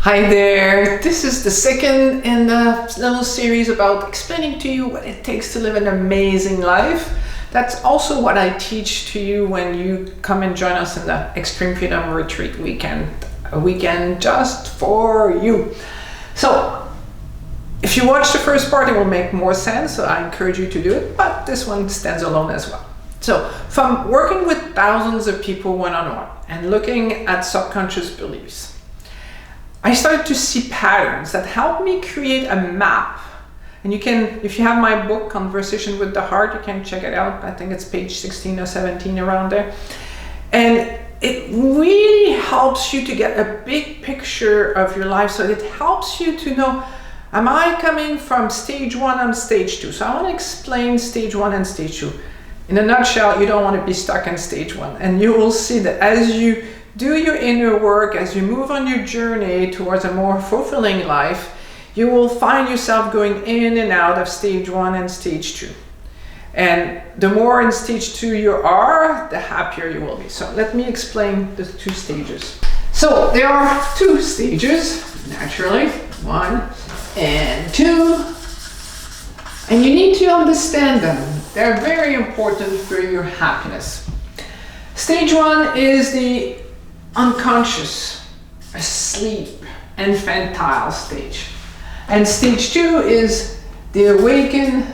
Hi there, this is the second in the little series about explaining to you what it takes to live an amazing life. That's also what I teach to you when you come and join us in the Extreme Freedom Retreat weekend. A weekend just for you. So, if you watch the first part, it will make more sense, so I encourage you to do it, but this one stands alone as well. So, from working with thousands of people one-on-one and looking at subconscious beliefs, I started to see patterns that help me create a map. And you can, if you have my book, Conversation with the Heart, you can check it out. I think it's page 16 or 17 around there. And it really helps you to get a big picture of your life. So it helps you to know, am I coming from stage one and stage two? So I want to explain stage one and stage two. In a nutshell, you don't want to be stuck in stage one. And you will see that as you do your inner work, as you move on your journey towards a more fulfilling life, you will find yourself going in and out of stage one and stage two. And the more in stage two you are, the happier you will be. So let me explain the two stages. So there are two stages, naturally, 1 and 2. And you need to understand them. They're very important for your happiness. Stage 1 is the unconscious, asleep, infantile stage. And stage 2 is the awakened,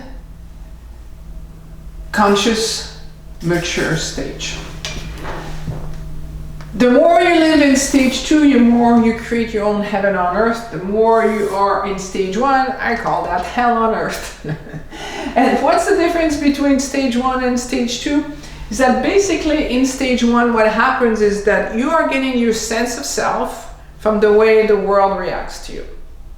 conscious, mature stage. The more you live in stage 2, the more you create your own heaven on earth. The more you are in stage 1, I call that hell on earth. And what's the difference between stage 1 and stage 2? Is that basically in stage 1 what happens is that you are getting your sense of self from the way the world reacts to you.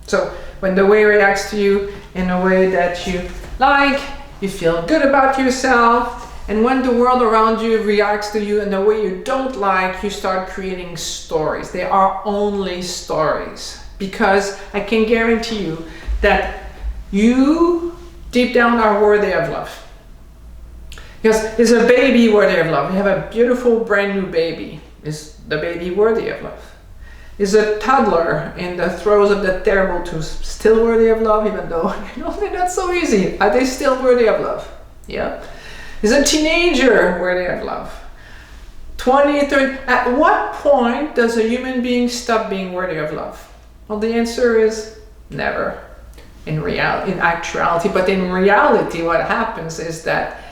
So when the way reacts to you in a way that you like, you feel good about yourself, and when the world around you reacts to you in a way you don't like, you start creating stories. They are only stories, because I can guarantee you that you deep down are worthy of love. Because is a baby worthy of love? You have a beautiful brand new baby. Is the baby worthy of love? Is a toddler in the throes of the terrible twos still worthy of love, even though they're not so easy? Are they still worthy of love? Yeah. Is a teenager worthy of love? 20, 30, at what point does a human being stop being worthy of love? Well, the answer is never in actuality. But in reality, what happens is that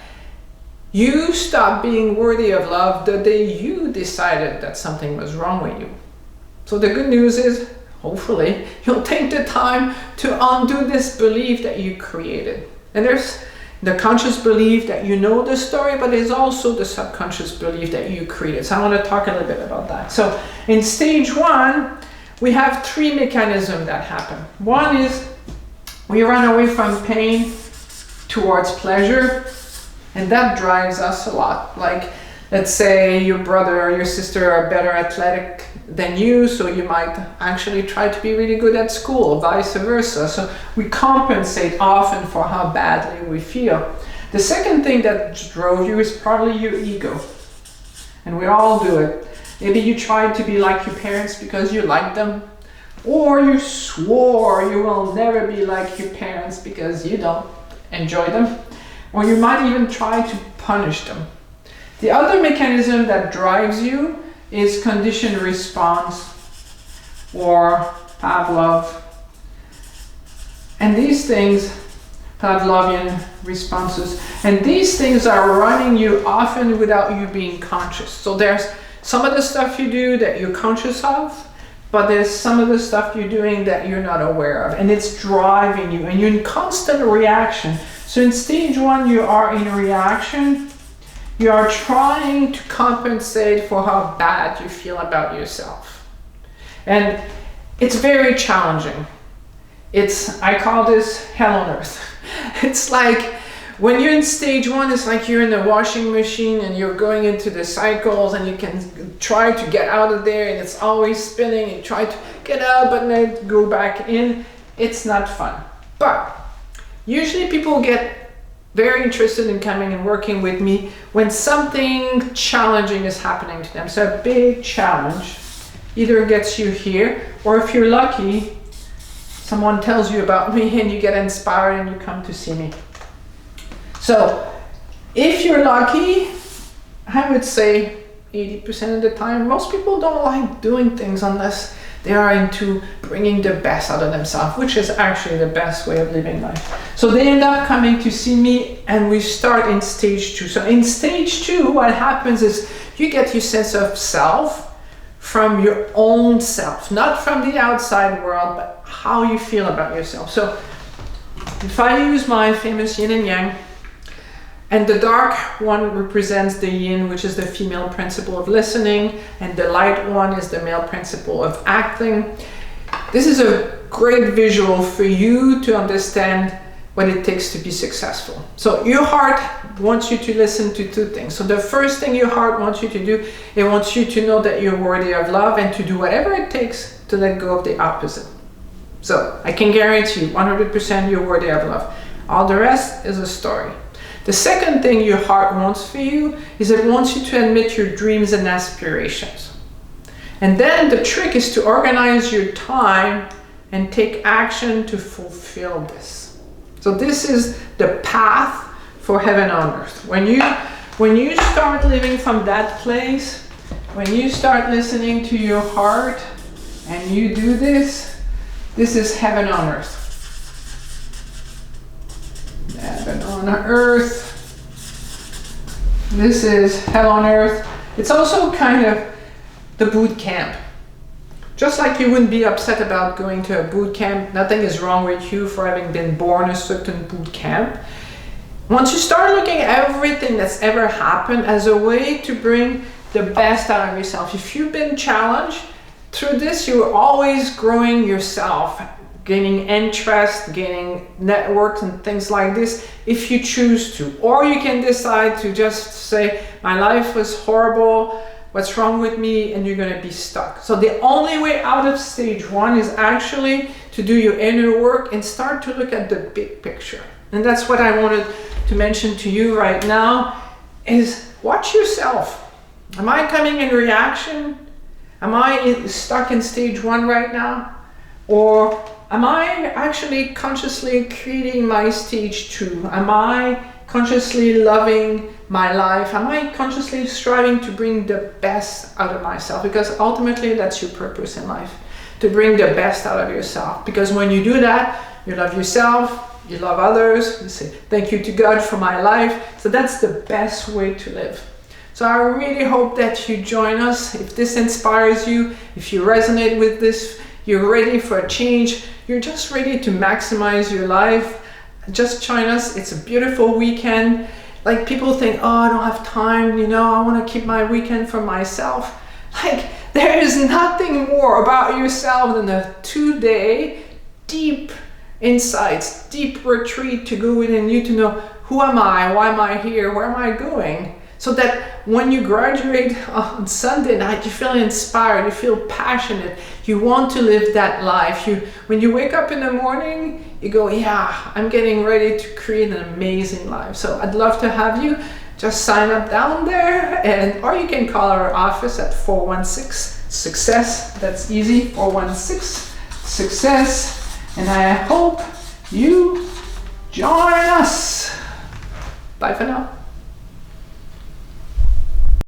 you stop being worthy of love the day you decided that something was wrong with you. So the good news is, hopefully, you'll take the time to undo this belief that you created. And there's the conscious belief that you know the story, but there's also the subconscious belief that you created. So I want to talk a little bit about that. So in stage 1, we have 3 mechanisms that happen. One is we run away from pain towards pleasure. And that drives us a lot. Like, let's say your brother or your sister are better athletic than you, so you might actually try to be really good at school, or vice versa. So we compensate often for how badly we feel. The second thing that drove you is probably your ego. And we all do it. Maybe you tried to be like your parents because you liked them, or you swore you will never be like your parents because you don't enjoy them. Or you might even try to punish them. The other mechanism that drives you is conditioned response, or Pavlov. And these things, Pavlovian responses, and these things are running you often without you being conscious. So there's some of the stuff you do that you're conscious of, but there's some of the stuff you're doing that you're not aware of, and it's driving you, and you're in constant reaction. So in stage 1, you are in reaction. You are trying to compensate for how bad you feel about yourself. And it's very challenging. I call this hell on earth. It's like when you're in stage 1, it's like you're in a washing machine and you're going into the cycles, and you can try to get out of there and it's always spinning. You try to get out but then go back in. It's not fun. But usually people get very interested in coming and working with me when something challenging is happening to them. So a big challenge either gets you here, or if you're lucky, someone tells you about me and you get inspired and you come to see me. So if you're lucky, I would say 80% of the time, most people don't like doing things unless they are into bringing the best out of themselves, which is actually the best way of living life. So they end up coming to see me and we start in stage 2. So in stage 2, what happens is you get your sense of self from your own self, not from the outside world, but how you feel about yourself. So if I use my famous yin and yang, and the dark one represents the yin, which is the female principle of listening, and the light one is the male principle of acting. This is a great visual for you to understand what it takes to be successful. So your heart wants you to listen to 2 things. So the first thing your heart wants you to do, it wants you to know that you're worthy of love and to do whatever it takes to let go of the opposite. So I can guarantee you 100% you're worthy of love. All the rest is a story. The second thing your heart wants for you is it wants you to admit your dreams and aspirations. And then the trick is to organize your time and take action to fulfill this. So this is the path for heaven on earth. When you start living from that place, when you start listening to your heart and you do this, this is heaven on earth. Heaven on earth. This is hell on earth. It's also kind of the boot camp. Just like you wouldn't be upset about going to a boot camp, nothing is wrong with you for having been born a certain boot camp. Once you start looking at everything that's ever happened as a way to bring the best out of yourself, if you've been challenged through this, you're always growing yourself, gaining interest, gaining networks and things like this, if you choose to. Or you can decide to just say, my life was horrible, what's wrong with me, and you're gonna be stuck. So the only way out of stage 1 is actually to do your inner work and start to look at the big picture. And that's what I wanted to mention to you right now, is watch yourself. Am I coming in reaction? Am I stuck in stage 1 right now? Or am I actually consciously creating my stage 2? Am I consciously loving my life? Am I consciously striving to bring the best out of myself? Because ultimately that's your purpose in life, to bring the best out of yourself. Because when you do that, you love yourself, you love others, you say thank you to God for my life. So that's the best way to live. So I really hope that you join us. If this inspires you, if you resonate with this, you're ready for a change, you're just ready to maximize your life, just join us. It's a beautiful weekend. Like people think, oh, I don't have time, I want to keep my weekend for myself. Like there is nothing more about yourself than a 2-day deep insights, deep retreat to go within you to know, who am I, why am I here, where am I going? So that when you graduate on Sunday night, you feel inspired, you feel passionate, you want to live that life. When you wake up in the morning, you go, yeah, I'm getting ready to create an amazing life. So I'd love to have you. Just sign up down there, or you can call our office at 416-SUCCESS. That's easy, 416-SUCCESS. And I hope you join us. Bye for now.